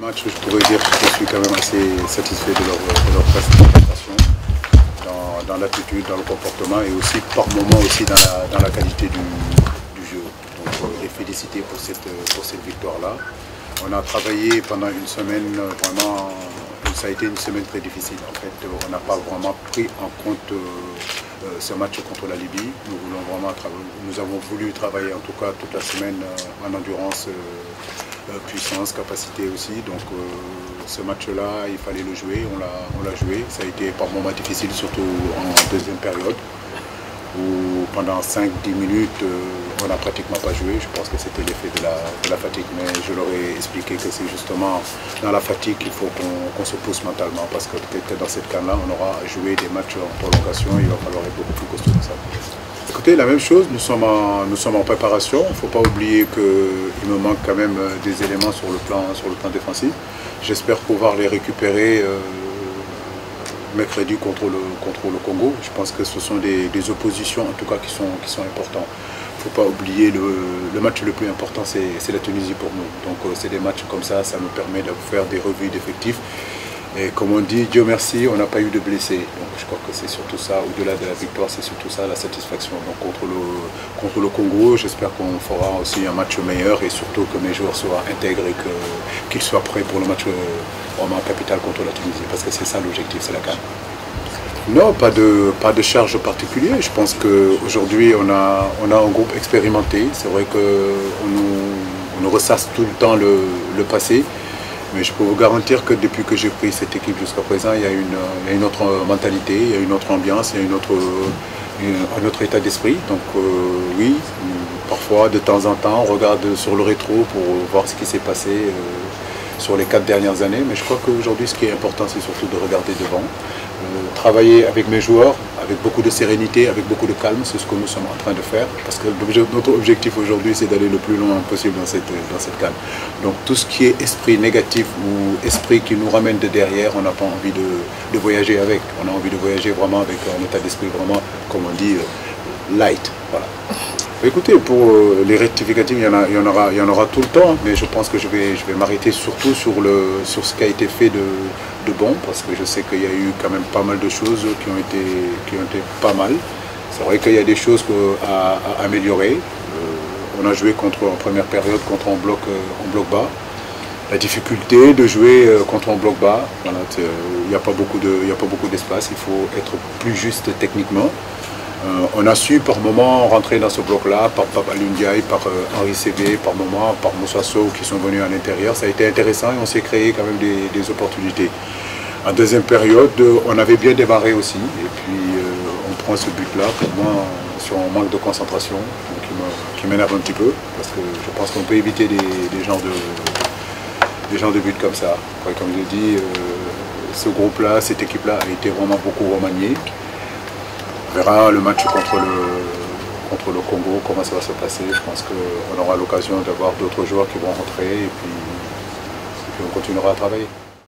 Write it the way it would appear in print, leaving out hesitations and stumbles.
match, je pourrais dire que je suis quand même assez satisfait de leur prestation, dans l'attitude, dans le comportement et aussi par moment aussi dans la qualité du jeu. Donc les féliciter pour cette victoire-là. On a travaillé pendant une semaine vraiment, ça a été une semaine très difficile en fait. On n'a pas vraiment pris en compte ce match contre la Libye. Nous avons voulu travailler en tout cas toute la semaine en endurance, puissance, capacité aussi. Donc ce match-là, il fallait le jouer, on l'a joué. Ça a été par moments difficile, surtout en deuxième période, où pendant 5-10 minutes, on n'a pratiquement pas joué. Je pense que c'était l'effet de la fatigue, mais je leur ai expliqué que c'est justement dans la fatigue qu'il faut qu'on se pousse mentalement, parce que peut-être que dans cette CAN-là, on aura joué des matchs en prolongation, il va falloir être beaucoup plus costaud que ça. Écoutez, la même chose, nous sommes en préparation. Il ne faut pas oublier qu'il me manque quand même des éléments sur le plan défensif. J'espère pouvoir les récupérer mercredi contre le Congo. Je pense que ce sont des oppositions en tout cas qui sont importantes. Il ne faut pas oublier le match le plus important, c'est la Tunisie pour nous. Donc c'est des matchs comme ça nous permet de faire des revues d'effectifs. Et comme on dit, Dieu merci, on n'a pas eu de blessés. Donc je crois que c'est surtout ça, au-delà de la victoire, c'est surtout ça la satisfaction. Donc contre le Congo, j'espère qu'on fera aussi un match meilleur et surtout que mes joueurs soient intègres et qu'ils soient prêts pour le match vraiment capital contre la Tunisie. Parce que c'est ça l'objectif, c'est la CAN. Non, pas de charge particulière. Je pense qu'aujourd'hui, on a un groupe expérimenté. C'est vrai qu'on nous ressasse tout le temps le passé. Mais je peux vous garantir que depuis que j'ai pris cette équipe jusqu'à présent, il y a une autre mentalité, il y a une autre ambiance, il y a un autre état d'esprit. Donc oui, parfois de temps en temps, on regarde sur le rétro pour voir ce qui s'est passé sur les 4 dernières années. Mais je crois qu'aujourd'hui, ce qui est important, c'est surtout de regarder devant. Travailler avec mes joueurs, avec beaucoup de sérénité, avec beaucoup de calme, c'est ce que nous sommes en train de faire. Parce que notre objectif aujourd'hui, c'est d'aller le plus loin possible dans cette CAN. Donc tout ce qui est esprit négatif ou esprit qui nous ramène de derrière, on n'a pas envie de voyager avec. On a envie de voyager vraiment avec un état d'esprit vraiment, comme on dit, light. Voilà. Écoutez, pour les rectificatifs, il y en aura tout le temps, mais je pense que je vais m'arrêter surtout sur ce qui a été fait de bon, parce que je sais qu'il y a eu quand même pas mal de choses qui ont été pas mal. C'est vrai qu'il y a des choses à améliorer. On a joué en première période contre un bloc bas. La difficulté de jouer contre un bloc bas, voilà, il n'y a pas beaucoup d'espace, il faut être plus juste techniquement. On a su par moment rentrer dans ce bloc-là, par Papa Lundiaï, par Henri Cébé, par moment, par Moussa Sow qui sont venus à l'intérieur. Ça a été intéressant et on s'est créé quand même des opportunités. En deuxième période, on avait bien démarré aussi. Et puis on prend ce but-là, pour moi, sur un manque de concentration qui m'énerve un petit peu. Parce que je pense qu'on peut éviter des genres de buts comme ça. Comme je l'ai dit, ce groupe-là, cette équipe-là a été vraiment beaucoup remaniée. On verra le match contre le Congo, comment ça va se passer. Je pense qu'on aura l'occasion d'avoir d'autres joueurs qui vont rentrer et puis on continuera à travailler.